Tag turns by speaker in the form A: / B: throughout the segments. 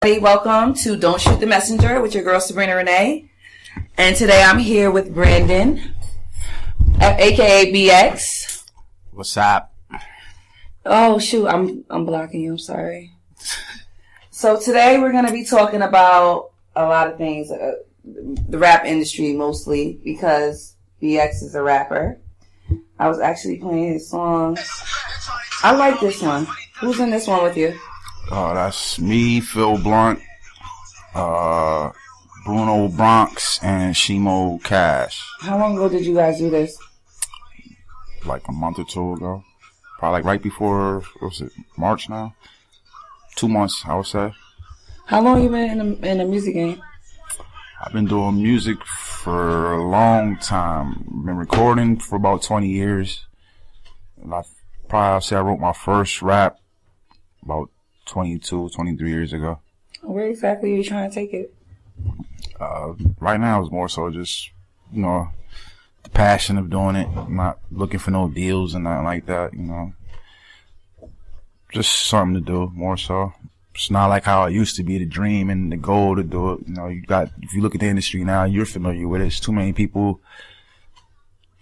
A: Hey, welcome to Don't Shoot the Messenger with your girl Sabrina Renee. And today I'm here with Brandon, aka BX.
B: What's up?
A: Oh shoot, I'm blocking you, I'm sorry. So today we're gonna be talking about a lot of things, the rap industry mostly, because BX is a rapper. I was actually playing his song. I like this one. Who's in this one with you?
B: Oh, that's me, Phil Blunt, Bruno Bronx, and Shimo Cash.
A: How long ago did you guys do this?
B: Like a month or two ago. Probably like right before, what was it, March now? 2 months, I would say.
A: How long you been in the music game?
B: I've been doing music for a long time. Been recording for about 20 years. And I'll say I wrote my first rap about 22, 23 years ago.
A: Where exactly are you trying to take it?
B: Right now it's more so just, the passion of doing it. I'm not looking for no deals and nothing like that, Just something to do, more so. It's not like how it used to be, the dream and the goal to do it. If you look at the industry now, you're familiar with it. There's too many people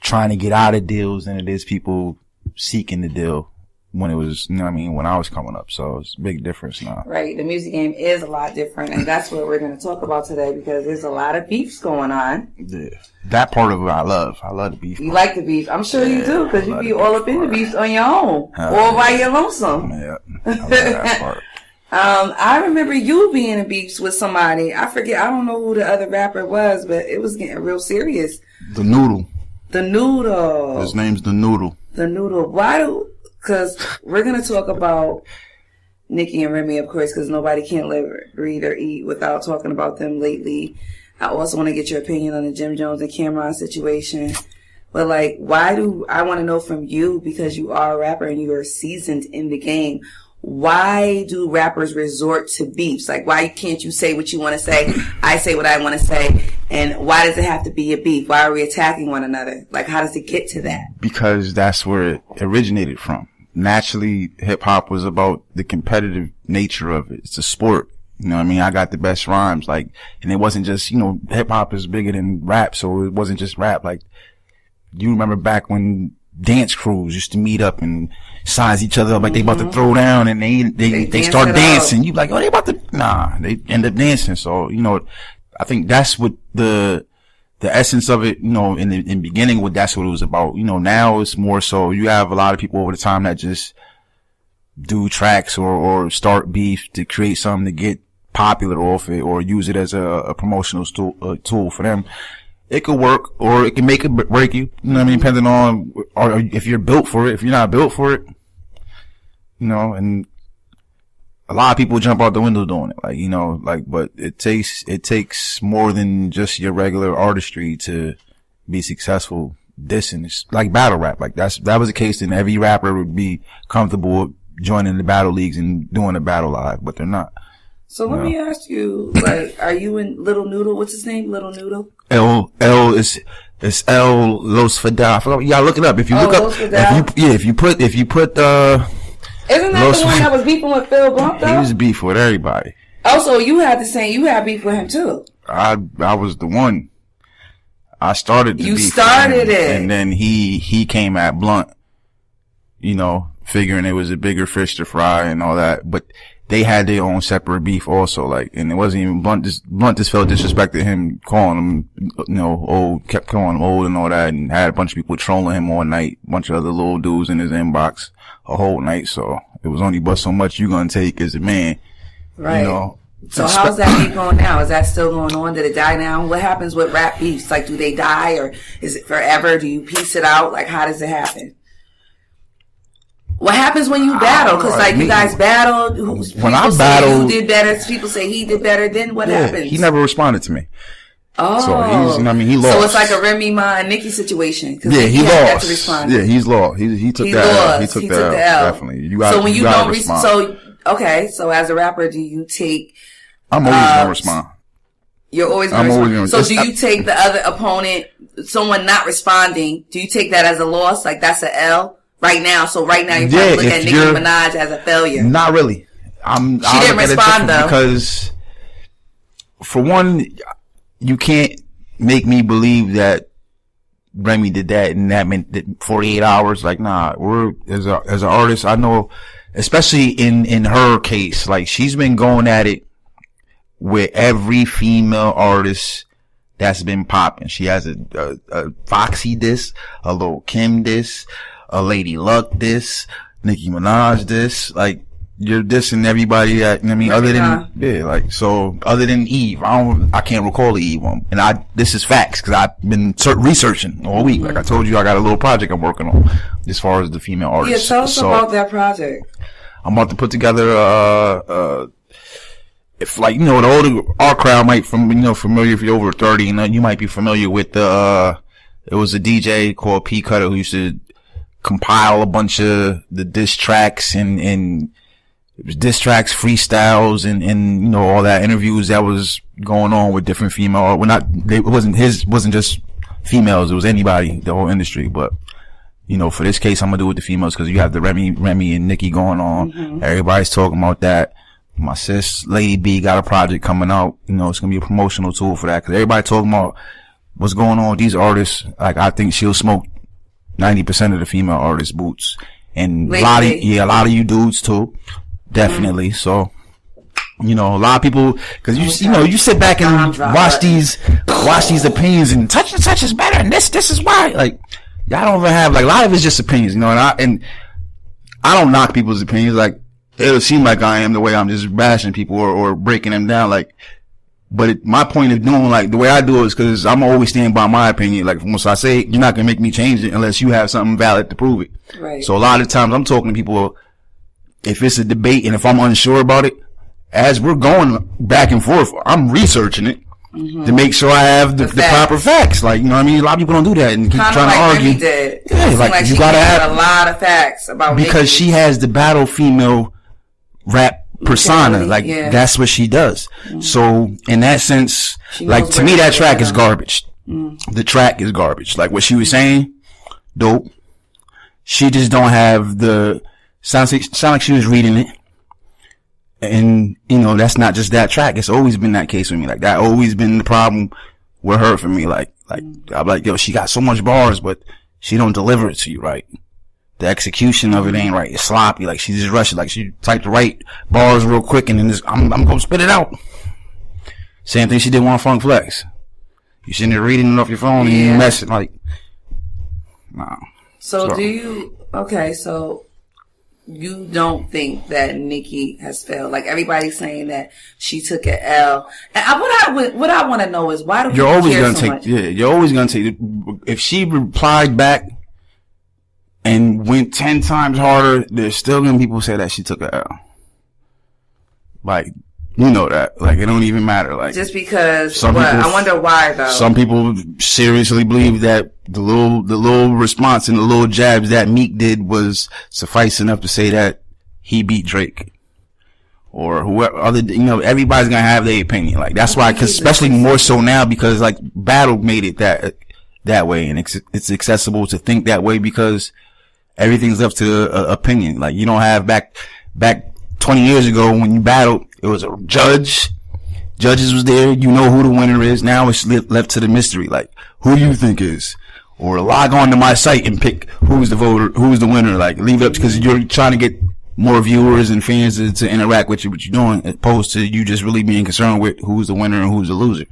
B: trying to get out of deals than it is people seeking the deal. When it was, when I was coming up. So it's a big difference now.
A: Right. The music game is a lot different. And that's what we're going to talk about today because there's a lot of beefs going on.
B: Yeah. That part of it I love. I love the beef.
A: You like the beef. I'm sure you do because you be all up in the beefs on your own or by your lonesome.
B: Yeah. I love that part.
A: I remember you being in beefs with somebody. I forget. I don't know who the other rapper was, but it was getting real serious.
B: The Noodle.
A: The Noodle.
B: His name's The Noodle.
A: The Noodle. Because we're going to talk about Nicki and Remy, of course, because nobody can live, breathe, or eat without talking about them lately. I also want to get your opinion on the Jim Jones and Cameron situation. But, I want to know from you, because you are a rapper and you are seasoned in the game, why do rappers resort to beefs? Why can't you say what you want to say? I say what I want to say. And why does it have to be a beef? Why are we attacking one another? How does it get to that?
B: Because that's where it originated from. Naturally, hip hop was about the competitive nature of it. It's a sport. I got the best rhymes. And it wasn't just, hip hop is bigger than rap. So it wasn't just rap. You remember back when dance crews used to meet up and size each other up they about to throw down and they start dancing. You they about to, they end up dancing. So, I think that's what the essence of it, in the beginning, that's what it was about. Now it's more so you have a lot of people over the time that just do tracks or start beef to create something to get popular off it or use it as a promotional tool for them. It could work or it can make it break you. Depending on or if you're built for it. If you're not built for it, and a lot of people jump out the window doing it, but it takes more than just your regular artistry to be successful. It's like battle rap. That was the case, then every rapper would be comfortable joining the battle leagues and doing a battle live, but they're not.
A: So let me ask you, are you in Little Noodle? What's his name? Little Noodle?
B: It's El Los Fada. I forgot. Y'all look it up. If you look up, if you put,
A: isn't that the one that was beefing with Phil Blunt, though?
B: He was beefing with everybody.
A: Oh, so you had you had beef with him, too?
B: I was the one. I started the beef. You
A: started it.
B: And then he came at Blunt, figuring it was a bigger fish to fry and all that. But they had their own separate beef also, and it wasn't even Blunt just felt disrespected him, calling him, old, kept calling him old and all that, and had a bunch of people trolling him all night, a bunch of other little dudes in his inbox a whole night, so it was only but so much you gonna take as a man.
A: Right. So how's that beef going now? Is that still going on? Did it die now? What happens with rap beefs? Do they die or is it forever? Do you piece it out? How does it happen? What happens when you battle? Because you guys battled.
B: When I battled,
A: you did better. People say he did better. Then what happens?
B: He never responded to me.
A: Oh,
B: so he lost.
A: So it's like a Remy Ma and Nicki situation.
B: Yeah, he lost. Yeah, he's lost. He took that. He took the L. Definitely. So when you don't respond. So as a rapper, do you take? I'm always gonna respond.
A: You're always gonna respond. So do you take the other opponent, someone not responding? Do you take that as a loss? That's an L right now. So right now you're trying to look at Nicki Minaj as a failure.
B: Not really.
A: She didn't respond though.
B: Because for one, you can't make me believe that Remy did that and that meant 48 hours. Like, nah, as an artist, I know, especially in her case, like she's been going at it with every female artist that's been popping. She has a Foxy diss, a Lil' Kim diss, a Lady Luck diss, Nicki Minaj diss. Like, you're dissing everybody that, I mean, other than, so other than Eve, I can't recall the Eve one. And this is facts, cause I've been researching all week. Like I told you, I got a little project I'm working on as far as the female artists.
A: Yeah, tell us about that project.
B: I'm about to put together, if like, the older, our crowd might familiar if you're over 30, you might be familiar with it was a DJ called P Cutter who used to compile a bunch of the diss tracks and it was diss tracks, freestyles, and all that interviews that was going on with different female. Well, it wasn't just females. It was anybody, the whole industry. But for this case, I'm gonna do it with the females because you have the Remy and Nicki going on. Mm-hmm. Everybody's talking about that. My sis, Lady B, got a project coming out. It's gonna be a promotional tool for that because everybody talking about what's going on with these artists. Like, I think she'll smoke 90% of the female artists' boots, and a lot of you dudes too. Definitely. So, a lot of people, cause you sit back and watch these opinions and touch is better and this is why. Like, y'all don't even have, like, a lot of it's just opinions, and I don't knock people's opinions. Like, it'll seem like I am the way I'm just bashing people or breaking them down. Like, but my point of doing, like, the way I do it is cause I'm always standing by my opinion. Like, once I say it, you're not gonna make me change it unless you have something valid to prove it.
A: Right.
B: So a lot of times I'm talking to people, if it's a debate and if I'm unsure about it, as we're going back and forth, I'm researching it to make sure I have the proper facts. Like, A lot of people don't do that and keep trying to argue.
A: Remy did.
B: Yeah, like you gotta have
A: a lot of facts about
B: because she has the battle female rap persona. Like, that's what she does. Mm-hmm. So in that sense, like, to me, that track is garbage. The track is garbage. Like, what she was saying, dope. She just don't have the sound like she was reading it. And, that's not just that track. It's always been that case with me. Like, that always been the problem with her for me. Like, I'm like, yo, she got so much bars, but she don't deliver it to you right. The execution of it ain't right. It's sloppy. Like, she just rushes. Like, she typed the right bars real quick and then I'm gonna spit it out. Same thing she did on Funk Flex. You sitting there reading it off your phone and you messing, like, nah.
A: So you don't think that Nicki has failed? Like, everybody's saying that she took an L. And what I want to know is, why do people care so much?
B: Yeah, you're always gonna take, if she replied back and went 10 times harder, there's still gonna be people say that she took an L. Like, that. Like, it don't even matter. Like,
A: just because, I wonder why though.
B: Some people seriously believe that the little response and the little jabs that Meek did was suffice enough to say that he beat Drake. Or whoever, everybody's gonna have their opinion. Like, that's why, cause especially more so now, because like, Battle made it that way, and it's accessible to think that way because everything's up to opinion. Like, you don't have back 20 years ago when you battled, it was a judges was there, who the winner is. Now it's left to the mystery. Like, who do you think is? Or log on to my site and pick who's the winner. Like, leave it up because you're trying to get more viewers and fans to interact with you, what you're doing, as opposed to you just really being concerned with who's the winner and who's the loser.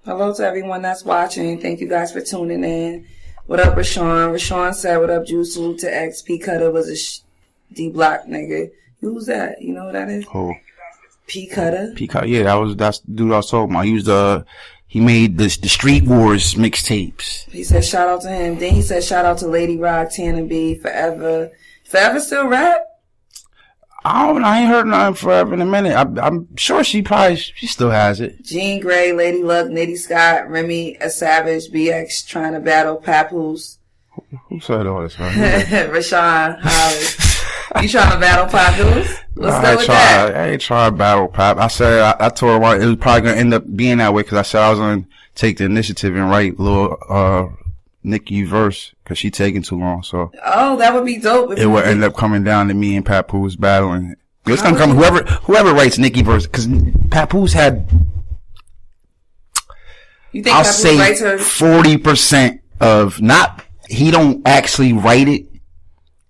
A: Hello to everyone that's watching. Thank you guys for tuning in. What up, Rashawn? Rashawn said, what up, Juice? Salute to X. P Cutter was a D-Block nigga. Who's that? You know who that is?
B: Who?
A: P Cutter.
B: P Cutter, yeah, that's the dude I was talking about. He made the Street Wars mixtapes.
A: He said shout out to him. Then he said shout out to Lady Rock, Tana B, Forever. Forever still rap?
B: I ain't heard nothing Forever in a minute. I'm sure she still has it.
A: Jean Grey, Lady Luck, Nitty Scott, Remy, A Savage, BX trying to battle Papoose.
B: Who said all this, man?
A: Rashawn Holly. You trying to battle Papoose? Let's go with that.
B: I ain't trying to battle Pap. I said, I told her it was probably going to end up being that way because I said I was going to take the initiative and write a little, Nicki verse because she taking too long. So.
A: Oh, that would be dope.
B: It would end up coming down to me and Papoose battling. It's gonna come whoever writes Nicki verse, because Papoose had.
A: You think
B: I'll
A: Papoose
B: say
A: writes her?
B: 40% of not. He don't actually write it.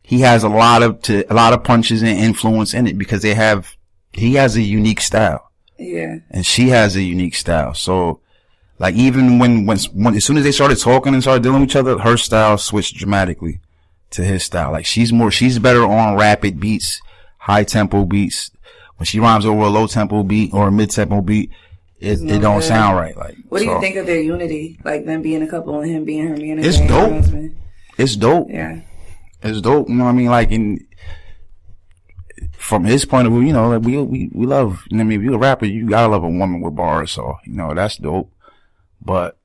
B: He has a lot of punches and influence in it because he has a unique style.
A: Yeah. And
B: she has a unique style. So, like, even when as soon as they started talking and started dealing with each other, her style switched dramatically to his style. Like, she's better on rapid beats, high tempo beats. When she rhymes over a low tempo beat or a mid tempo beat, it don't sound right. Like,
A: what do you think of their unity? Like them being a couple and him being her manager.
B: It's dope. It's dope.
A: Yeah.
B: It's dope. You know what I mean? Like, from his point of view, you know, like we love, you know what I mean? If you're a rapper, you gotta love a woman with bars. So, you know, that's dope. But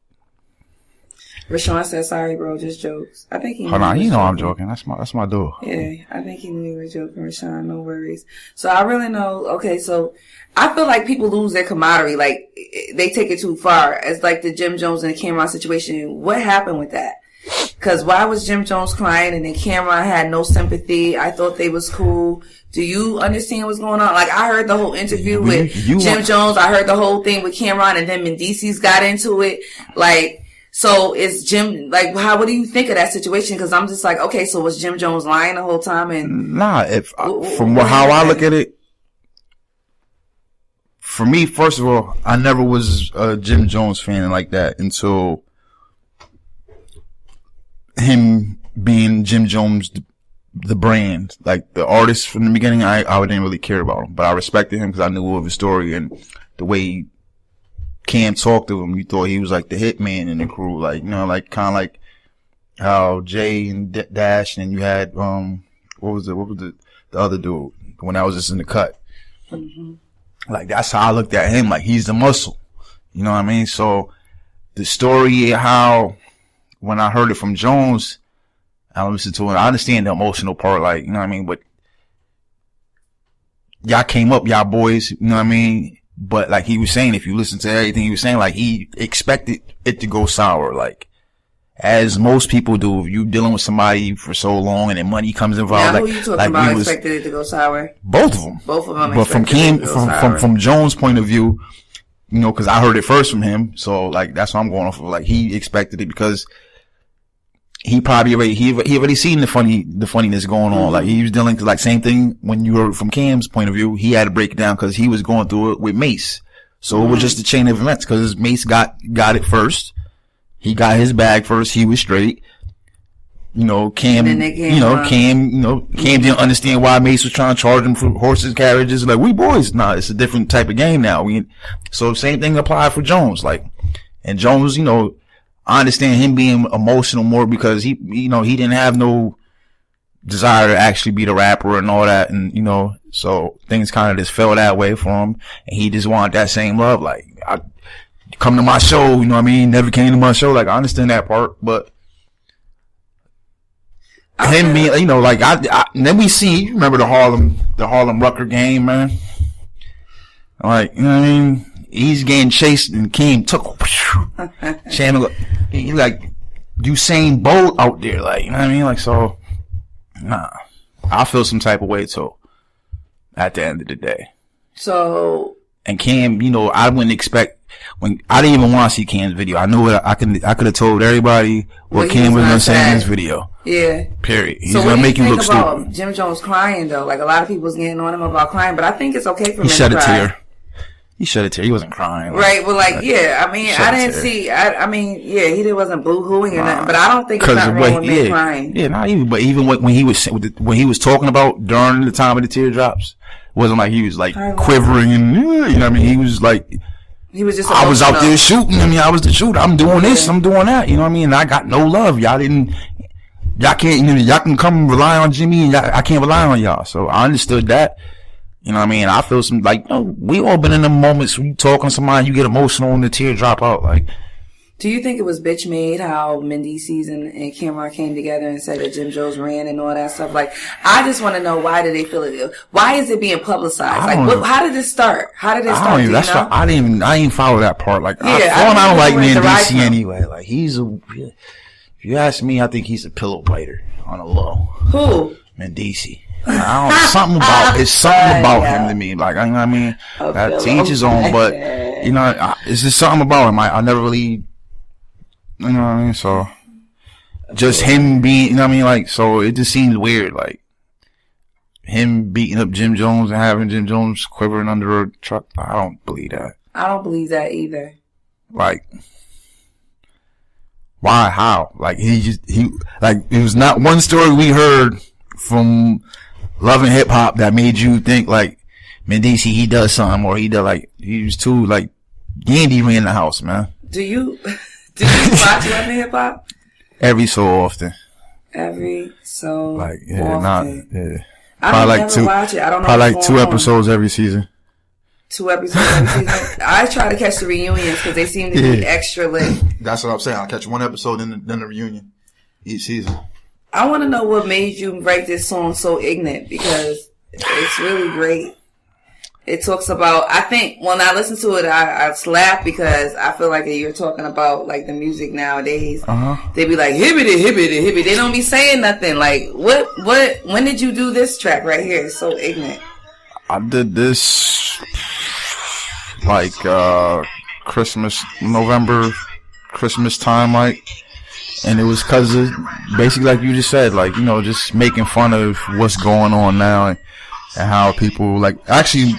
A: Rashawn said, "Sorry, bro, just jokes." I think he.
B: Hold on, you know I'm joking. That's my dude.
A: Yeah, I think he knew you were joking, Rashawn. No worries. So I really know. Okay, so I feel like people lose their camaraderie. Like they take it too far. As like the Jim Jones and the Cameron situation. What happened with that? Because why was Jim Jones crying and then Cameron had no sympathy? I thought they was cool. Do you understand what's going on? Like, I heard the whole interview with Jim Jones. I heard the whole thing with Cameron, and then Mendeecees got into it. Like, so is Jim, like, what do you think of that situation? Because I'm just like, okay, so was Jim Jones lying the whole time? And
B: nah, how I look at it, for me, first of all, I never was a Jim Jones fan like that until him being Jim Jones, the brand, like the artist from the beginning. I didn't really care about him, but I respected him because I knew of his story and the way Cam talked to him. You thought he was like the hitman in the crew, like, you know, like kind of like how Jay and Dash, and you had what was the other dude when I was just in the cut. Mm-hmm. Like, that's how I looked at him. Like, he's the muscle. You know what I mean? So the story, how when I heard it from Jones, I listened to it. I understand the emotional part, like, you know what I mean? But y'all came up, y'all boys, you know what I mean? But like he was saying, if you listen to everything he was saying, like, he expected it to go sour, like, as most people do. If you dealing with somebody for so long and then money comes involved,
A: who you talking about expected it to go sour?
B: Both of them. But from Jones' point of view, you know, cause I heard it first from him. So like, that's what I'm going off of. Like, he expected it because he probably already seen the funniness going on. Mm-hmm. Like, he was dealing to, like, same thing when you heard from Cam's point of view. He had to break it down because he was going through it with Mace. So it was just a chain of events because Mace got it first. He got his bag first. He was straight. You know, Cam didn't understand why Mace was trying to charge him for horses, carriages. Like, we boys. Nah, it's a different type of game now. So same thing applied for Jones. Like, and Jones, you know, I understand him being emotional more because he didn't have no desire to actually be the rapper and all that. And, you know, so things kind of just fell that way for him. And he just wanted that same love. Like, come to my show, you know what I mean? Never came to my show. Like, I understand that part, but him being, you know, like, and then we see, remember the Harlem Rucker game, man? Like, you know what I mean? He's getting chased and King took Shannon, he like Usain Bolt out there, like, you know what I mean? Like, so, nah, I feel some type of way too at the end of the day.
A: So,
B: and Cam, you know, I wouldn't expect, when I didn't even want to see Cam's video. I knew it. I could have told everybody what Cam was going to say in his video.
A: Yeah.
B: Period. He's going to make you look stupid.
A: Jim Jones crying though, like, a lot of people was getting on him about crying, but I think it's okay for him to cry.
B: He shed a tear. He shed a tear. He wasn't crying.
A: Like, right. Well, like, yeah. I mean, I didn't see. I mean, yeah. He wasn't boo-hooing or nothing. But I don't think it's not wrong with me crying. Yeah, not even. But even when he was talking about during the time of the teardrops, it wasn't like he was like quivering and, you know what I mean. He was like, he was just.
B: I was out there shooting. I mean, I was the shooter. I'm doing this. I'm doing that. You know what I mean. And I got no love. Y'all can't. You know, y'all can come and rely on Jimmy, and I can't rely on y'all. So I understood that. You know what I mean? I feel some, like, you know, we all been in the moments when you talking to somebody, you get emotional and the tear drop out. Like,
A: do you think it was bitch made how Mendeecees and Cameron came together and said that Jim Jones ran and all that stuff? Like, I just want to know, why did they feel it? Why is it being publicized? Like, how did it start? How did it start?
B: I didn't follow that part. Like, I don't like Mendeecees anyway. Like, if you ask me, I think he's a pillow biter on a low.
A: Who?
B: Mendeecees. Something about him to me. Like, you know what I mean? That teach his own, but you know, it's just something about him. I never really, you know what I mean? So, just him being, you know what I mean? Like, so it just seems weird, like him beating up Jim Jones and having Jim Jones quivering under a truck. I don't believe that.
A: I don't believe that either.
B: Like, why? How? Like, like, it was not one story we heard from Love and Hip Hop that made you think, like, Mendici, he does something, or he was too, like, Yandy ran the house, man.
A: Do you watch Love and Hip Hop?
B: Every so often.
A: Every so
B: like, yeah,
A: often.
B: Not, yeah.
A: I don't never watch it. I don't know.
B: Probably like 2 episodes every season.
A: 2 episodes every season. I try to catch the reunions because they seem to be extra lit.
B: That's what I'm saying. I'll catch 1 episode in the reunion each season.
A: I want to know what made you write this song so ignorant, because it's really great. It talks about, I think when I listen to it, I laugh because I feel like you're talking about like the music nowadays. They be like, hibbity, hibbity, hibbity. They don't be saying nothing. Like, when did you do this track right here? It's so ignorant.
B: I did this like November, Christmas time, like, and it was because of basically, like you just said, like, you know, just making fun of what's going on now and how people, like, actually,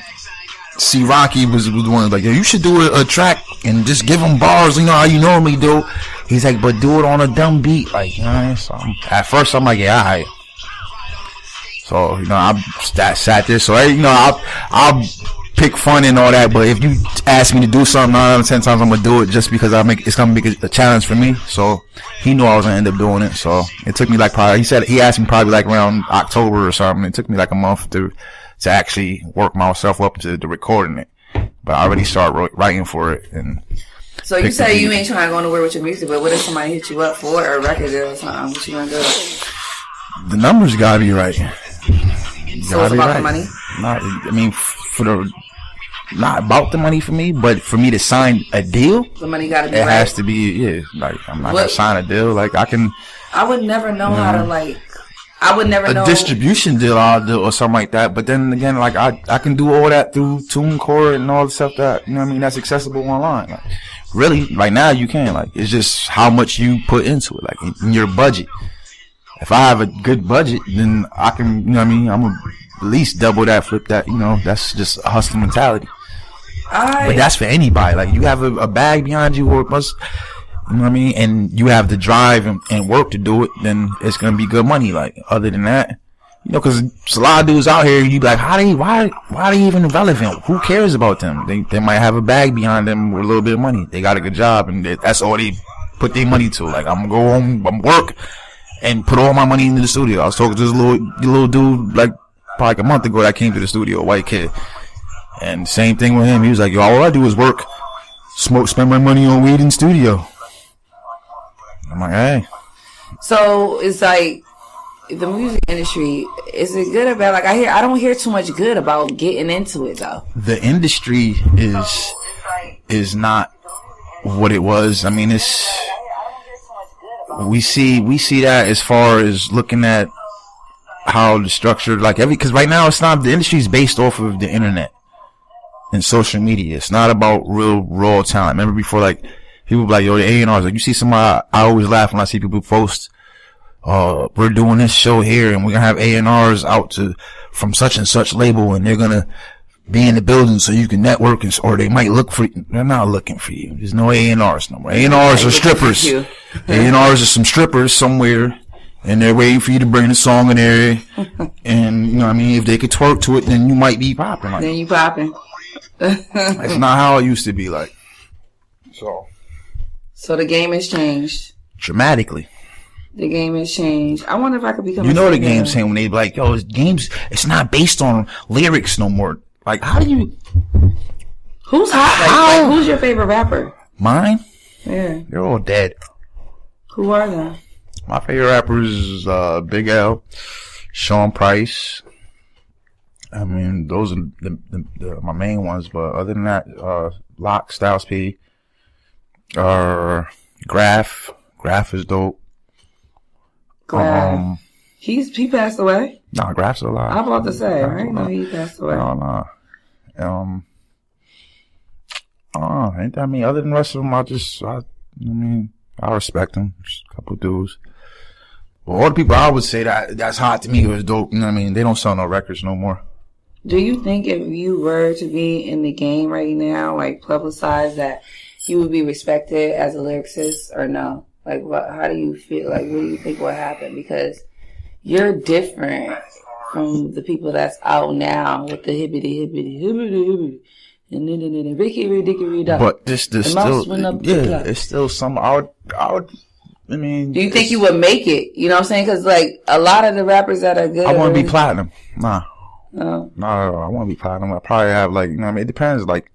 B: see, Rocky was the one like, you should do a track and just give them bars, you know, how you normally do. He's like, but do it on a dumb beat, like, you know. So at first I'm like, yeah, alright. So, you know, I sat there. So, you know, I'll pick fun and all that. But if you ask me to do something 9 out of 10 times, I'm gonna do it just because it's gonna make a challenge for me. So he knew I was gonna end up doing it. So it took me like he asked me probably like around October or something. It took me like a month to actually work myself up to recording it. But I already started writing for it. And
A: so you say you ain't trying to go nowhere with your music, but what if somebody hit you up for a record deal or something? What you gonna do?
B: The numbers gotta be right.
A: So it's about the money?
B: Not about the money for me, but for me to sign a deal,
A: the money gotta be
B: right. It has to be, yeah. Like, I'm not gonna sign a deal. Like,
A: I would never know how to, like, I would never know.
B: A distribution deal I'll do or something like that. But then again, like, I can do all that through TuneCore and all the stuff that, you know what I mean, that's accessible online. Like, really, right now you can. Like, it's just how much you put into it, like, in your budget. If I have a good budget, then I can, you know what I mean, I'm gonna at least double that, flip that, you know, that's just a hustling mentality. But that's for anybody. Like, you have a bag behind you, or it must, you know what I mean, and you have the drive and work to do it, then it's gonna be good money. Like, other than that, you know, cause a lot of dudes out here, you be like, why are they even relevant? Who cares about them? They might have a bag behind them with a little bit of money. They got a good job, and that's all they put their money to. Like, I'm gonna go home, I'm work, and put all my money into the studio. I was talking to this little dude, like, probably like a month ago, that came to the studio, a white kid. And same thing with him. He was like, yo, all I do is work, smoke, spend my money on weed in studio. I'm like, hey.
A: So it's like, the music industry, is it good or bad? Like, I don't hear too much good about getting into it though.
B: The industry is not what it was. I mean, we see that as far as looking at how the structure, like, because right now it's not, the industry is based off of the internet and social media. It's not about real raw talent. Remember before, like, people be like, yo, the A&Rs, like, you see somebody, I always laugh when I see people post, we're doing this show here and we're gonna have A&Rs out from such and such label, and they're gonna be in the building so you can network, or they might look for you. They're not looking for you. There's no A&Rs no more. A&Rs are strippers. A&Rs are some strippers somewhere, and they're waiting for you to bring the song in there. And, you know what I mean, if they could twerk to it, then you might be popping. Like,
A: then you popping.
B: That's not how it used to be, like. So
A: the game has changed.
B: Dramatically.
A: The game has changed. I wonder if I could become
B: You know the game's saying when they be like, yo, it's not based on lyrics no more. Like, how do you...
A: Who's hot? Like, who's your favorite rapper?
B: Mine?
A: Yeah.
B: They're all dead.
A: Who are they?
B: My favorite rappers is Big L, Sean Price. I mean, those are my main ones. But other than that, Locke, Styles P, Graf is dope.
A: Graf. He passed away.
B: Nah, Graf's still alive.
A: I'm about to say, right? No, he passed away.
B: No. Ain't that, I mean, other than the rest of them, I respect them. Just a couple dudes. But all the people I would say that's hot to me was dope. You know what I mean? They don't sell no records no more.
A: Do you think if you were to be in the game right now, like publicized, that you would be respected as a lyricist or no? Like, how do you feel? Like, what do you think would happen? Because you're different from the people that's out now with the hibbity.
B: But this still, it's still some. I would. I mean,
A: do you think you would make it? You know what I'm saying? Because like a lot of the rappers that are good,
B: I want to be platinum. Nah,
A: no,
B: I want to be platinum. I probably have like, you know what I mean? It depends. Like,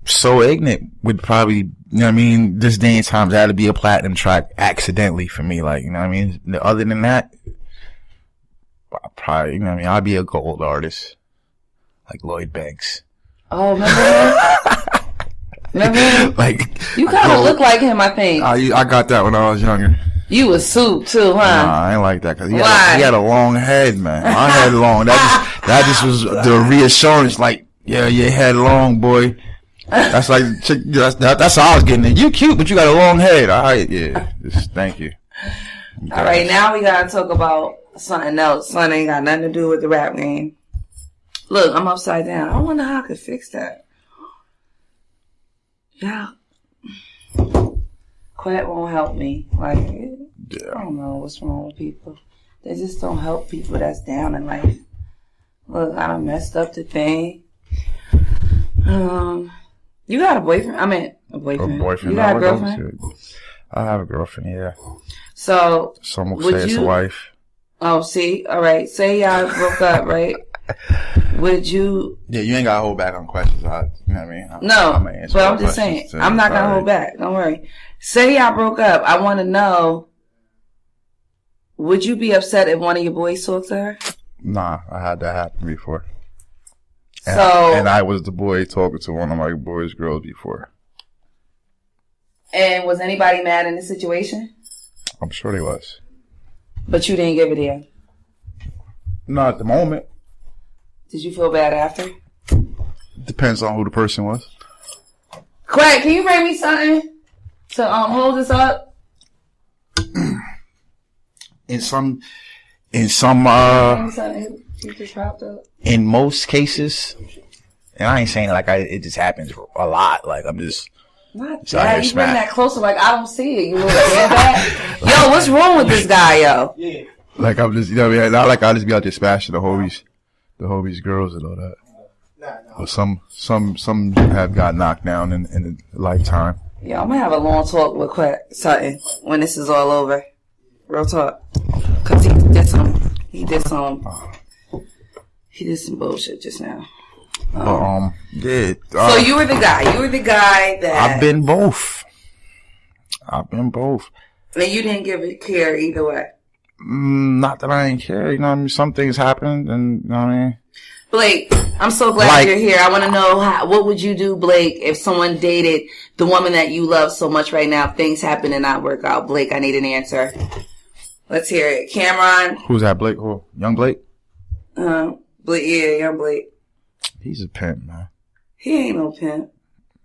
B: So Ignorant would probably, you know what I mean? This day and time, that'd be a platinum track accidentally for me. Like, you know what I mean? Other than that, I probably, you know what I mean? I'd be a gold artist, like Lloyd Banks.
A: Oh, remember him?
B: Like,
A: you kind of look like him, I think.
B: I got that when I was younger.
A: You was suit too, huh?
B: Nah, I ain't like that because he had a long head, man. My head long. That just was the reassurance. Like, yeah, your head long, boy. That's like that's how I was getting it. You cute, but you got a long head. All right, yeah. Thank you.
A: All right, now we gotta talk about something else. Something ain't got nothing to do with the rap game. Look, I'm upside down. I wonder how I could fix that. Yeah. Quet won't help me. Like, I don't know what's wrong with people. They just don't help people that's down in life. Look, I done messed up the thing. You got a boyfriend? I mean, a boyfriend. You got a girlfriend?
B: I have a girlfriend, yeah.
A: So,
B: some will say it's a wife.
A: Oh, see? All right. Say y'all broke up, right? Would you?
B: Yeah, you ain't got to hold back on questions. You know what I mean?
A: But I'm just saying. I'm not going to hold back. Don't worry. Say y'all broke up. I want to know, would you be upset if one of your boys talked to her?
B: Nah, I had that happen before.
A: And
B: I was the boy talking to one of my boys' girls before.
A: And was anybody mad in the situation?
B: I'm sure they was.
A: But you didn't give it in?
B: Not at the moment.
A: Did you feel bad after?
B: Depends on who the person was.
A: Craig, can you bring me something to hold this up?
B: In most cases, and I ain't saying like it just happens a lot. Like I'm just.
A: Not that. You bring that closer, like I don't see it. You look bad. Yo, what's wrong with this guy, yo?
B: Yeah. Like I'm just, you know what I mean? Not like I just be out there smashing the homies girls and all that. But some have got knocked down in a lifetime.
A: Yeah, I'm gonna have a long talk with Sutton when this is all over. Real talk. Cause he did some bullshit just now.
B: Yeah.
A: So you were the guy that.
B: I've been both.
A: And you didn't care either way.
B: Not that I ain't care. You know what I mean? Some things happened, and you know what I mean?
A: Blake, I'm so glad you're here. I want to know what would you do, Blake, if someone dated the woman that you love so much right now? If things happen and not work out, Blake, I need an answer. Let's hear it. Cameron.
B: Who's that, Blake? Who? Young Blake?
A: Blake, yeah, young Blake.
B: He's a pimp, man.
A: He ain't no pimp.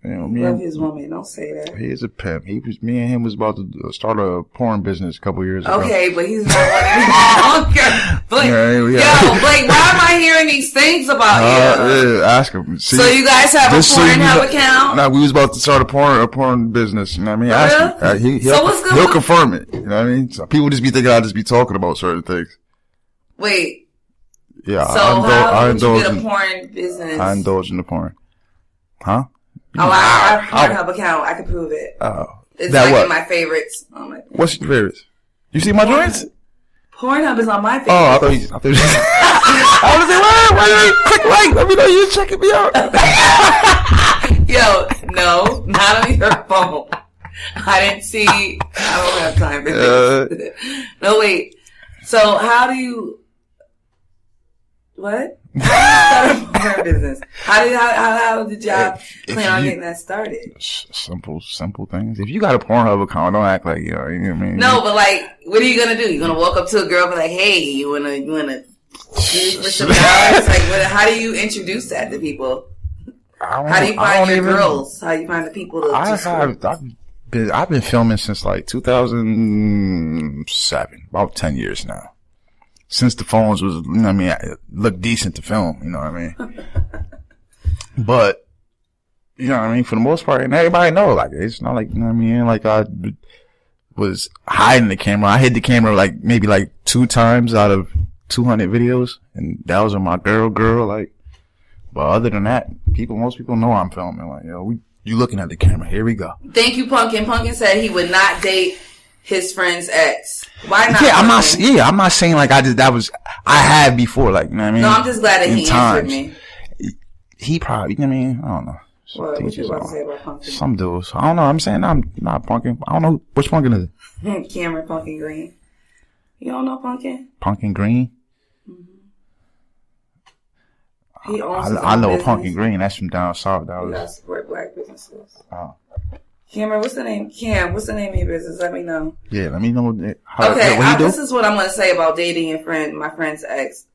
B: You know,
A: love his woman. Don't say that.
B: He is a pimp. Me and him was about to start a porn business a couple years ago.
A: Okay, but he's not one of these. Blake, yo, Blake, why am I hearing these things about you?
B: Yeah, ask him. See,
A: so you guys have a Pornhub account?
B: No, we was about to start a porn business. You know what I mean? Ask him. He'll confirm it. You know what I mean? So people just be thinking I just be talking about certain things.
A: Wait.
B: Yeah.
A: So how would you get a porn business?
B: I indulge in the porn. Huh?
A: I have a Pornhub account. I can prove it. It's like in my favorites. Oh my.
B: What's your favorites? You see my joints?
A: Pornhub is on my favorites.
B: Oh, I thought you. I was like, click like. Let me know you're checking me out.
A: Yo, no, not on your phone. I didn't see. I don't have time for this. No, wait. So how do you? What? How did you start a porn business? How did y'all plan on getting that started?
B: Simple things. If you got a Pornhub account, don't act like you know what I mean.
A: No, but like, what are you gonna do? You gonna walk up to a girl and be like, "Hey, you wanna For some dollars? Like, how do you introduce that to people? How do you find your girls? How do you find the people to
B: I've been filming since like 2007, about 10 years now. Since the phones was, you know what I mean, it looked decent to film, you know what I mean? But, you know what I mean, for the most part, and everybody know, like, it's not like, you know what I mean, like I was hiding the camera. I hid the camera like maybe like 2 times out of 200 videos, and that was with my girl, like, but other than that, most people know I'm filming, like, you looking at the camera, here we go.
A: Thank you, Pumpkin. Pumpkin said he would not date his friend's ex. Why not?
B: Yeah, I'm not saying like I have before, like, you know what I mean?
A: No, I'm just glad that he answered me.
B: He probably, you know what I mean? I don't know.
A: What you about to say about Pumpkin?
B: Some dudes. I don't know. I'm saying I'm not Pumpkin. I don't know which Pumpkin is it.
A: Cameron Pumpkin Green. You don't know Pumpkin?
B: Pumpkin Green?
A: He owns
B: I know a Pumpkin Green. That's from down south.
A: That was support black businesses.
B: Oh.
A: Cameron, what's the name? Cam, what's the name of your business? Let me know.
B: Yeah, let me know.
A: This is what I'm going to say about dating my friend's ex.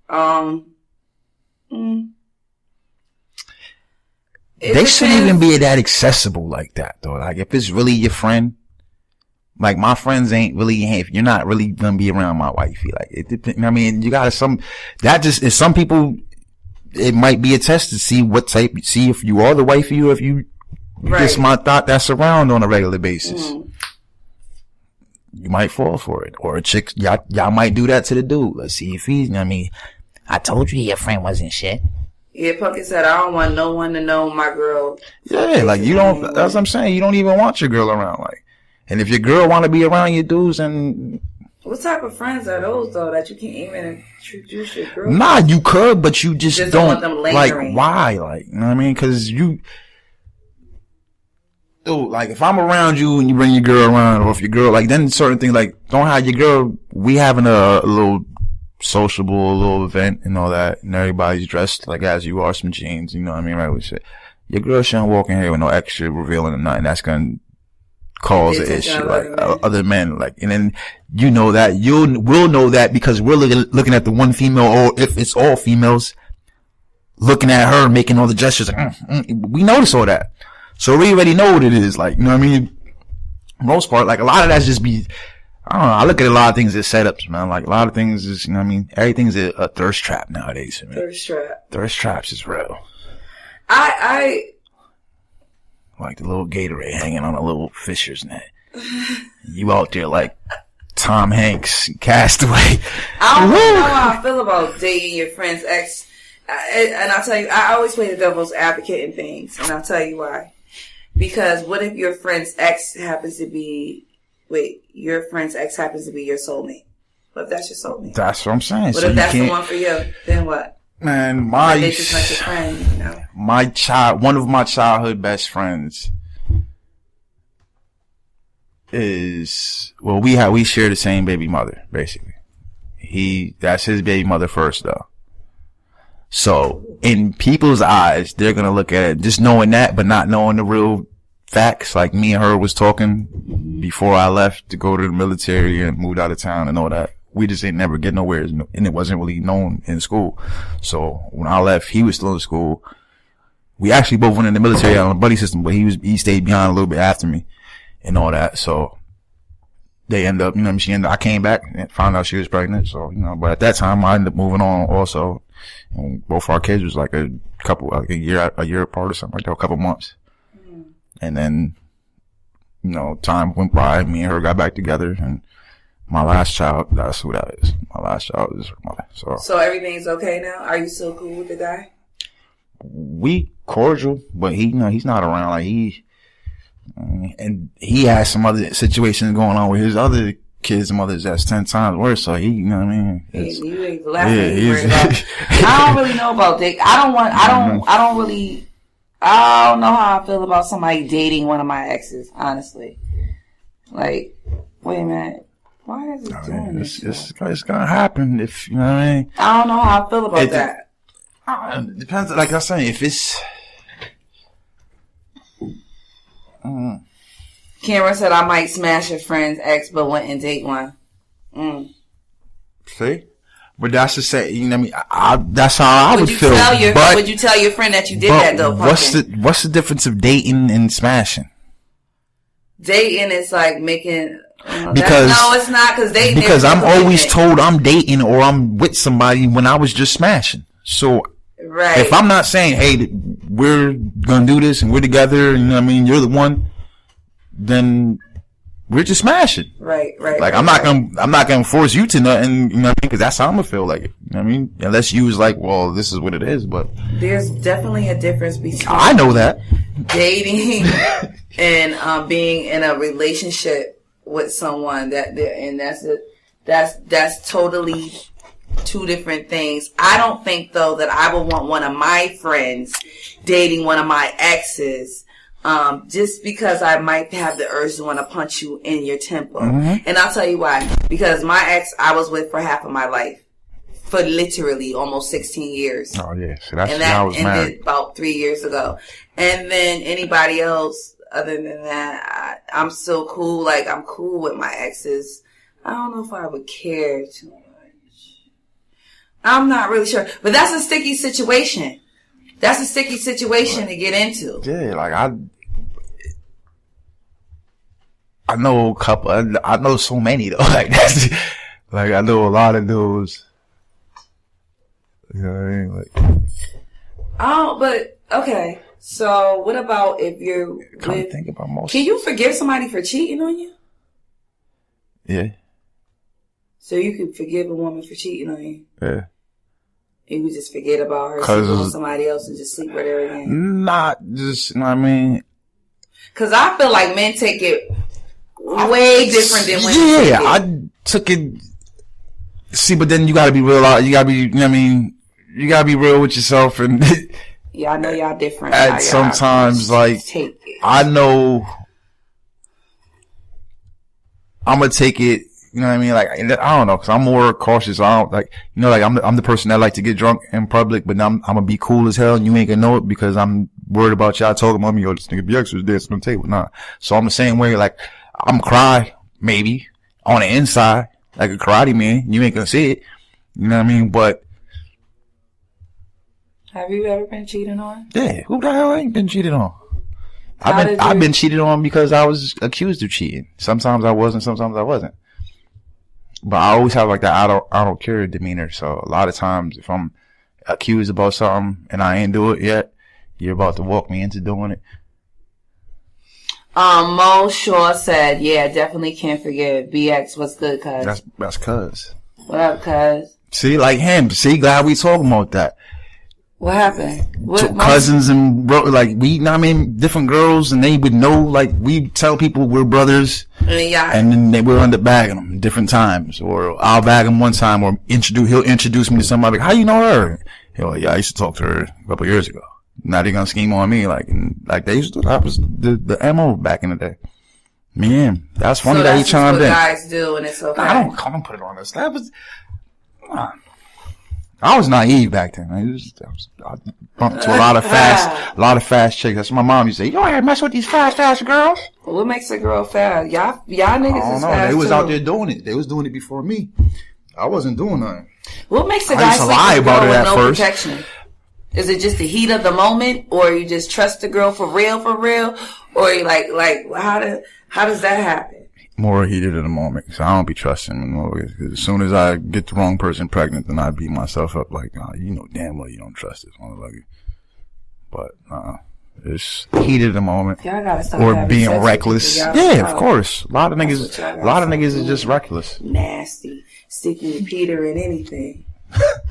B: They shouldn't even be that accessible like that, though. Like, if it's really your friend, like, my friends you're not really gonna be around my wifey. Like, it depends. I mean, you gotta some people, it might be a test to see if you are the wifey or if you just my thought that's around on a regular basis. You might fall for it. Or a chick, y'all might do that to the dude. Let's see if he's, I mean, I told you your friend wasn't shit.
A: Yeah, Pumpkin said, I don't want no one to know my girl.
B: Yeah, like, you don't, that's what I'm saying. You don't even want your girl around, like. And if your girl want to be around your dudes, and
A: what type of friends are those, though, that you can't even introduce your girl?
B: Nah, you could, but you just don't
A: want them lingering.
B: Like, why? Like, you know what I mean? Cause like, if I'm around you and you bring your girl around, or if your girl, like, then certain things, like, don't have your girl, we having a little sociable, little event and all that, and everybody's dressed like as you are, some jeans, you know what I mean, right? With shit. Your girl shouldn't walk in here with no extra revealing or nothing. That's gonna cause an issue, like, other men, like, and then you know that, we'll know that because we're looking at the one female, or if it's all females, looking at her, making all the gestures, like, we notice all that. So we already know what it is, like, you know what I mean? Most part, like, a lot of that's just be, I don't know, I look at a lot of things as setups, man. Like, a lot of things is, you know what I mean? Everything's a thirst trap nowadays, man. Thirst traps is real. Like the little Gatorade hanging on a little fisher's net. You out there like Tom Hanks, Castaway.
A: I don't know how I feel about dating your friend's ex. And I'll tell you, I always play the devil's advocate in things. And I'll tell you why. Because what if your friend's ex happens to be your friend's ex happens to be your soulmate? What if that's your soulmate?
B: That's what I'm saying.
A: What if that's the one for you? Then what?
B: Man,
A: they just not your friend, you know?
B: One of my childhood best friends is, well, we share the same baby mother, basically. That's his baby mother first, though. So, in people's eyes, they're gonna look at it just knowing that, but not knowing the real facts. Like, me and her was talking before I left to go to the military and moved out of town and all that. We just ain't never get nowhere, and it wasn't really known in school. So when I left, he was still in school. We actually both went in the military on a buddy system, but he stayed behind a little bit after me and all that. So they end up, you know, I came back and found out she was pregnant. So, you know, but at that time I ended up moving on also. And both our kids was like a year apart or something like that, a couple months. And then, you know, time went by, me and her got back together, and my last child, that's who that is. My last child is her mother. So
A: everything's okay now? Are you still cool with the guy?
B: We cordial, but he's not around. Like, and he has some other situations going on with his other kids' mothers that's 10 times worse. So you know what I mean?
A: You ain't the last thing you worry about. I don't really know about dating. I don't know how I feel about somebody dating one of my exes, honestly. Like, wait a minute. Why is it doing this?
B: It's gonna happen if, you know what I mean?
A: I don't know how I feel about that.
B: It depends, like I was saying, if it's...
A: Cameron said I might smash a friend's ex but wouldn't date one.
B: See? But that's the same. You know what I mean? That's how I would feel.
A: Would you tell your friend that you did that though?
B: What's the difference of dating and smashing?
A: Dating is like making.
B: Because
A: no, it's not
B: because I'm always told I'm dating or I'm with somebody when I was just smashing. So
A: right.
B: If I'm not saying, hey, we're gonna do this and we're together, you know what I mean, you're the one, then we're just smashing.
A: Right.
B: Like I'm not gonna force you to nothing, you know what I mean? Because that's how I'm gonna feel like it. You know what I mean? Unless you was like, well, this is what it is. But
A: there's definitely a difference between
B: I know that
A: dating and being in a relationship with someone that's totally two different things. I don't think though that I would want one of my friends dating one of my exes, just because I might have the urge to want to punch you in your temple. Mm-hmm. And I'll tell you why. Because my ex I was with for half of my life. For literally almost 16 years.
B: Oh yeah. So that's when I was married.
A: About 3 years ago. And then anybody else other than that, I'm still cool. Like, I'm cool with my exes. I don't know if I would care too much. I'm not really sure. But that's a sticky situation. That's a sticky situation to get into.
B: Yeah, like I know a couple. I know so many though. Like that's like I know a lot of those. You know what I mean? Like.
A: Oh, but okay. So what about if you're
B: think about most.
A: Can you forgive somebody for cheating on you?
B: Yeah.
A: So you could forgive a woman for cheating on you?
B: Yeah.
A: You would just forget about her, sleep with somebody else, and just sleep with her again?
B: Not just, you know what I mean?
A: Because I feel like men take it way different than women take it.
B: Yeah, I took it. See, but then you gotta be real. You gotta be, you know what I mean? You gotta be real with yourself and.
A: Yeah, I know y'all different.
B: And sometimes, like, I know I'm gonna take it, you know what I mean? Like, I don't know, cause I'm more cautious. I don't, like, you know, like, I'm the person that like to get drunk in public, but I'm gonna be cool as hell and you ain't gonna know it because I'm worried about y'all talking about me, yo, this nigga BX was dancing on the table. Nah. So I'm the same way, like, I'm cry, maybe, on the inside, like a karate man. You ain't gonna see it. You know what I mean? But,
A: have you ever been cheated on?
B: Yeah, who the hell ain't been cheated on? I've been cheated on because I was accused of cheating. Sometimes I wasn't, sometimes I wasn't. But I always have like that I don't care demeanor. So a lot of times if I'm accused about something and I ain't do it yet, you're about to walk me into doing it.
A: Mo Shaw said, yeah, definitely can't forgive. BX, what's good, cuz?
B: That's cuz.
A: What up, cuz?
B: See, like him. See, glad we talking about that.
A: What happened?
B: Cousins and bro, like we, I mean, different girls, and they would know. Like we tell people we're brothers,
A: yeah,
B: and then they will end up bagging them different times, or I'll bag him one time, or he'll introduce me to somebody. Like, how you know her? He'll like, yeah, I used to talk to her a couple of years ago. Now they're gonna scheme on me, like they used to. That was the MO back in the day. Man, that's funny so that he chimed in.
A: Guys do, and it's okay.
B: I don't put it on us. That was. I was naive back then. I bumped into a lot of fast chicks. That's what my mom used to say. You don't ever mess with these fast girls.
A: What makes a girl fast? Y'all niggas is fast.
B: They was out there doing it. They was doing it before me. I wasn't doing nothing.
A: What makes a guy sleep with a girl with no protection? Is it just the heat of the moment, or you just trust the girl for real, or you like how does that happen?
B: More heated in the moment, so I don't be trusting them. As soon as I get the wrong person pregnant, then I beat myself up like, you know damn well you don't trust this motherfucker. But it's heated in the moment,
A: y'all gotta stop
B: or being reckless. Yeah, of course. A lot of niggas is just reckless.
A: Nasty, sticking Peter in anything.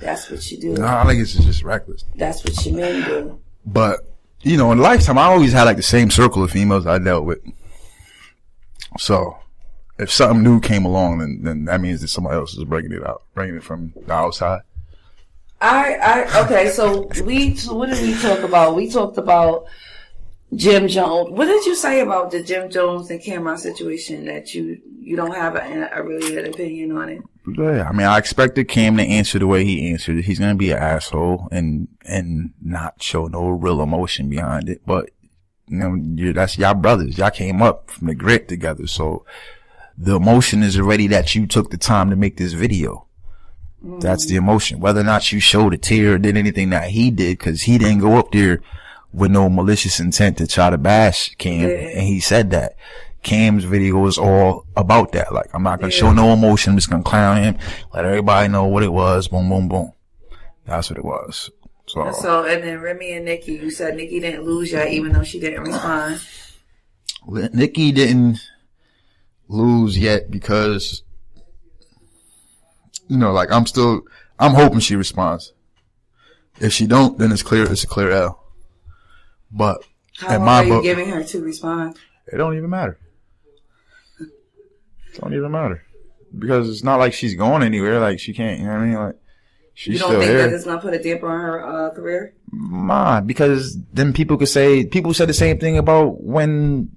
A: That's what you do.
B: Nah, niggas is just reckless.
A: That's what you men do.
B: But you know, in lifetime, I always had like the same circle of females I dealt with. So. If something new came along, then that means that somebody else is bringing it from the outside.
A: Okay. So what did we talk about? We talked about Jim Jones. What did you say about the Jim Jones and Cameron situation that you don't have a really good opinion on it?
B: Yeah, I mean, I expected Cam to answer the way he answered. He's gonna be an asshole and not show no real emotion behind it. But you know, that's y'all brothers. Y'all came up from the grit together, so. The emotion is already that you took the time to make this video. That's the emotion. Whether or not you showed a tear or did anything that he did, because he didn't go up there with no malicious intent to try to bash Cam, and he said that. Cam's video was all about that. Like, I'm not gonna show no emotion. I'm just gonna clown him, let everybody know what it was. Boom, boom, boom. That's what it was.
A: So, and then Remy and Nikki, you said Nikki didn't lose yet, even though she didn't respond.
B: Nikki didn't lose yet because, you know, like, I'm hoping she responds. If she don't, then it's a clear L. But
A: how long are you giving her to respond?
B: It don't even matter. It don't even matter. Because it's not like she's going anywhere. Like, she can't, you know what I mean? Like, she's still here. You don't think that it's going to put a damper on her career? Nah, because then people said the same thing about when,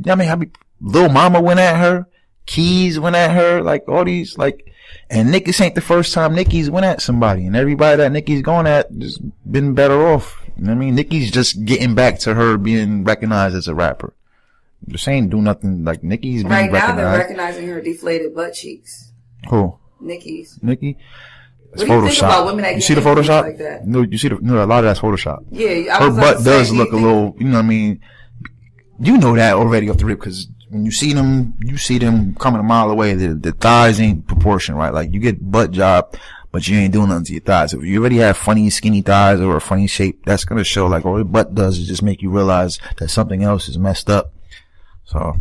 B: I mean, Lil Mama went at her, Keys went at her, like, all these, like, and this ain't the first time Nicki's went at somebody, and everybody that Nicki's going at just been better off. You know what I mean? Nicki's just getting back to her being recognized as a rapper. Just ain't do nothing, like, Nicki's being recognized. Right now they're recognizing her deflated butt cheeks. Who? Nikki? It's Photoshop. Think about women that you see the Photoshop? Like that? No, a lot of that's Photoshop. Yeah, her butt does look a little, you know what I mean? You know that already off the rip, because when you see them coming a mile away. The thighs ain't proportional, right? Like, you get butt job, but you ain't doing nothing to your thighs. If you already have funny, skinny thighs or a funny shape, that's gonna show, like, all your butt does is just make you realize that something else is messed up. So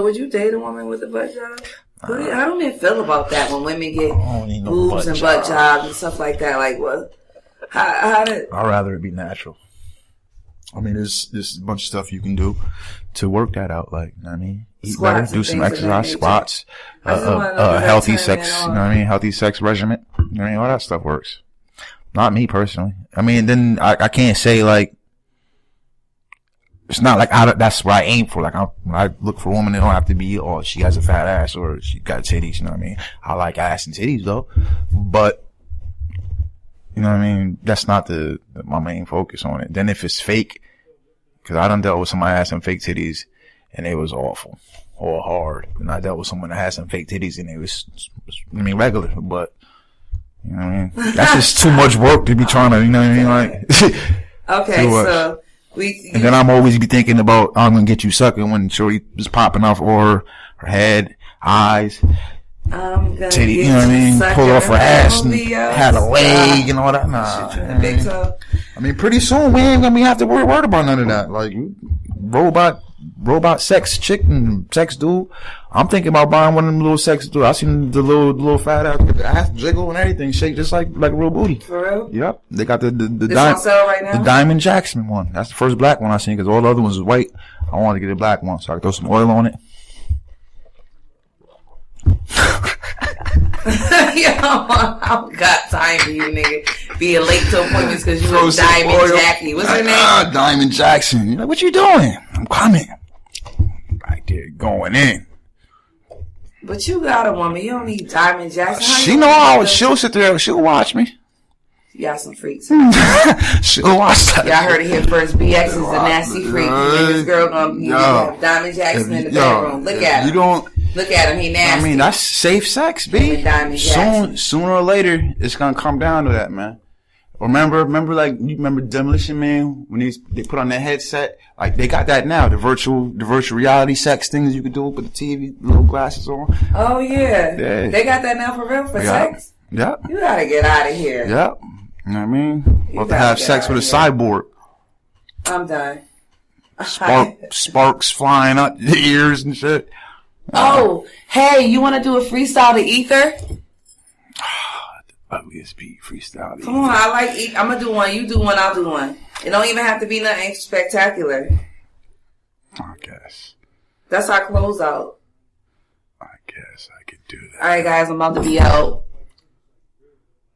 B: would you date a woman with a butt job? How do men feel about that when women get boobs and butt jobs and stuff like that? Like, what? I'd rather it be natural. I mean, there's a bunch of stuff you can do to work that out. Like, you know what I mean? Eat better, do some exercise, squats, healthy sex, you know what I mean? Healthy sex regimen. You know what I mean? All that stuff works. Not me personally. I mean, then I can't say, like, it's not like that's what I aim for. Like, when I look for a woman, it don't have to be, oh, she has a fat ass or she got titties, you know what I mean? I like ass and titties though. But, you know what I mean? That's not my main focus on it. Then if it's fake, cause I done dealt with somebody that had some fake titties and it was awful or hard. And I dealt with someone that had some fake titties and it was, regular, but, you know what I mean? That's just too much work to be trying to, you know what I mean? Like, okay, so. And then I'm always be thinking about, I'm gonna get you sucking when shorty is popping off or her head, eyes, titty, you know what I mean? Pull off her ass and had a leg and all that. Nah. I mean, pretty soon we ain't gonna have to worry about none of that. Like, robot sex chick and sex dude. I'm thinking about buying one of them little sex dudes. I seen the little fat ass jiggle and everything, shake just like a real booty. For real? Yep. They got the on sale right now? The Diamond Jackson one. That's the first black one I seen, because all the other ones is white. I wanted to get a black one so I could throw some oil on it. Yo, I don't got time for you, nigga. Being late to appointments because you a Diamond Jackie. What's her name? Diamond Jackson. You're like, what you doing? I'm coming. Right there, going in. But you got a woman. You don't need Diamond Jackson. She know she'll sit there. She'll watch me. You got some freaks. She'll watch that. Y'all heard it here first. BX is a nasty freak. This girl gonna have Diamond Jackson in the bedroom. Look at him. You don't. Look at him. He nasty. I mean, that's safe sex, B. Sooner or later, it's gonna come down to that, man. Remember, like, you remember Demolition Man when they put on that headset? Like, they got that now, the virtual reality sex things you could do with the TV, little glasses on. Oh yeah. They got that now for real for sex? Yep. You gotta get out of here. Yep. You know what I mean? About to have sex with a cyborg. I'm done. Sparks flying out your ears and shit. Oh, hey, you wanna do a freestyle to Ether? Ugliest beat freestyle. Come on, I like I'm gonna do one. You do one. I'll do one. It don't even have to be nothing spectacular. I guess. That's our closeout. I guess I could do that. All right, guys, I'm about to be out.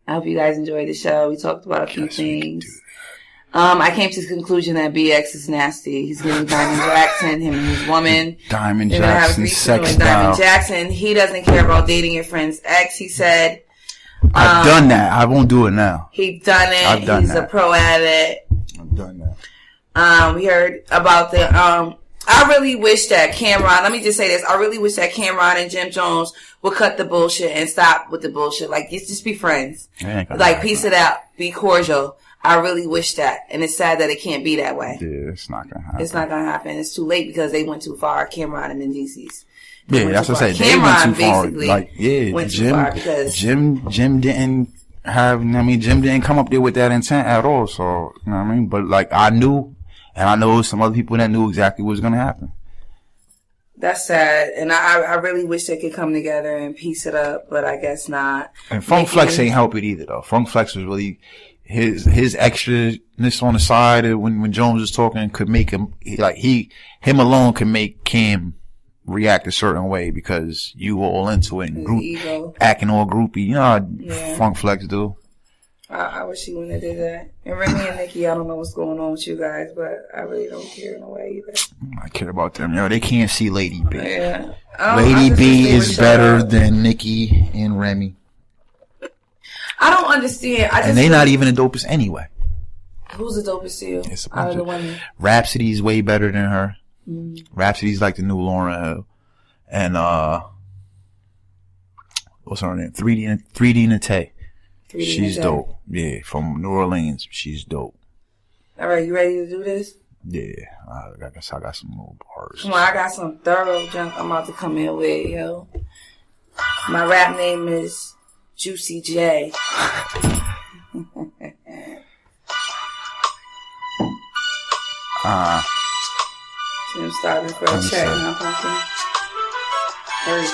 B: I hope you guys enjoyed the show. We talked about a few things. I came to the conclusion that BX is nasty. He's getting Diamond Jackson, him and his woman. Diamond Jackson, sex with Diamond Jackson. He doesn't care about dating your friend's ex. He said. I've done that. I won't do it now. He's done it. He's a pro at it. I've done that. We heard about the
A: I really wish that Cameron, let me just say this. I really wish that Cameron and Jim Jones would cut the bullshit and stop with the bullshit. Like, just be friends. Like, peace it out. Be cordial. I really wish that. And it's sad that it can't be that way.
B: Yeah, it's not going to happen.
A: It's not going to happen. It's too late because they went too far. Cameron and Mendeecees.
B: Yeah, that's what I said. They went too far. Like, yeah, Jim didn't have, Jim didn't come up there with that intent at all. So, you know what I mean? But like, I knew, and I know some other people that knew exactly what was going to happen.
A: That's sad. And I really wish they could come together and piece it up, but I guess not.
B: And Funk Flex ain't help it either, though. Funk Flex was really, his extraness on the side when Jones was talking could make him, him alone could make Cam react a certain way because you were all into it and acting all groupie. You know how Funk Flex do.
A: I wish he wouldn't have did that. And Remy and Nikki, I don't know what's going on with you guys, but I really don't care in a way either.
B: I care about them. Yo, they can't see Lady B.
A: Yeah.
B: Lady B is better than Nikki and Remy.
A: I don't understand.
B: And they not even the dopest anyway.
A: Who's the dopest to you?
B: It's a bunch of the women. Rhapsody's way better than her. Rhapsody's like the new Lauryn Hill. And, what's her name? 3D Nate. She's dope. Yeah, from New Orleans. She's dope.
A: All right, you ready to do this?
B: Yeah, I guess I got some little bars.
A: Come on, I got some thorough junk I'm about to come in with, yo. My rap name is Juicy J. So I'm starting for a check now, pumpkin. Heard you.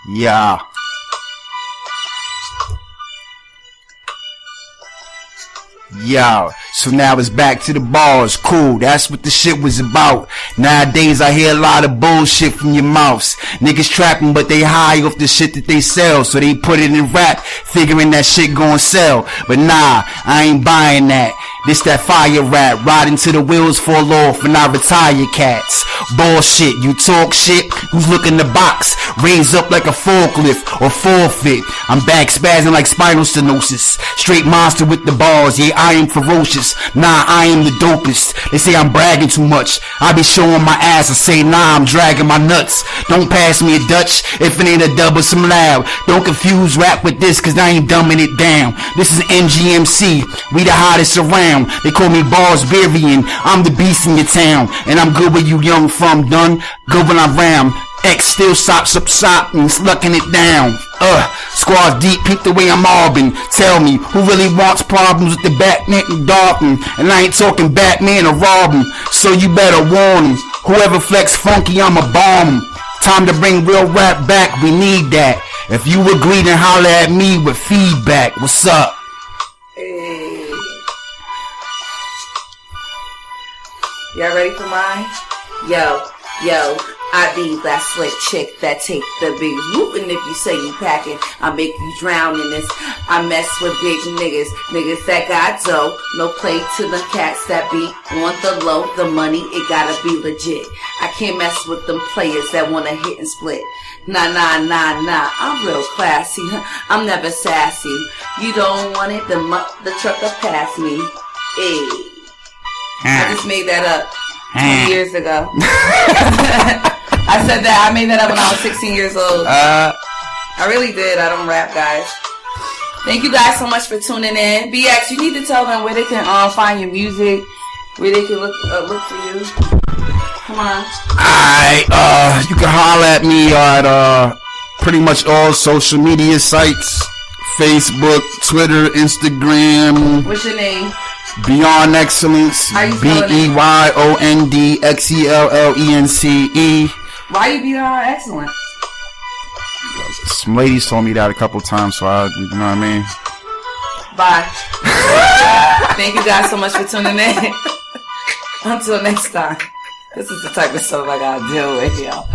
B: Yeah. Yo, so now it's back to the bars. Cool, that's what the shit was about. Nowadays I hear a lot of bullshit from your mouths. Niggas trapping but they high off the shit that they sell, so they put it in rap figuring that shit gon' sell. But nah, I ain't buying that. This that fire rap, riding till the wheels fall off and I retire cats. Bullshit, you talk shit, who's looking the box? Raise up like a forklift or forfeit. I'm back spazzing like spinal stenosis. Straight monster with the bars, yeah I am ferocious. Nah, I am the dopest. They say I'm bragging too much. I be showing my ass and say nah, I'm dragging my nuts. Don't pass me a Dutch if it ain't a dub or some loud. Don't confuse rap with this cause I ain't dumbing it down. This is MGMC, we the hottest around. They call me Barsbarian, I'm the beast in your town. And I'm good where you young from, done good when I ram. X still sops up shop and slucking it down. Squads deep, peep the way I'm mobbing. Tell me, who really wants problems with the Batman and Dalton? And I ain't talking Batman or Robin, so you better warn him. Whoever flex funky, I'ma bomb him. Time to bring real rap back, we need that. If you agree, then holler at me with feedback. What's up?
A: Hey. Y'all ready for mine? Yo, I be that slick chick that take the big whoop. And if you say you packing, I make you drown in this. I mess with big niggas that got dough. No play to the cats that be on the low. The money, it gotta be legit. I can't mess with them players that wanna hit and split. Nah, I'm real classy. I'm never sassy. You don't want it, the trucker pass me. Ayy. I just made that up 20 years ago. I said that. I made that up when I was 16 years old. I really did. I don't rap, guys. Thank you guys so much for tuning in. BX, you need to tell them where they can find your music, where they can look for you. Come on.
B: Alright, you can holler at me at pretty much all social media sites. Facebook, Twitter, Instagram.
A: What's your name?
B: Beyond Excellence. BEYONDXELLENCE.
A: Why you Beyond Excellent?
B: Some ladies told me that a couple times, so you know what I mean?
A: Bye. Thank you guys so much for tuning in. Until next time. This is the type of stuff I gotta deal with, y'all.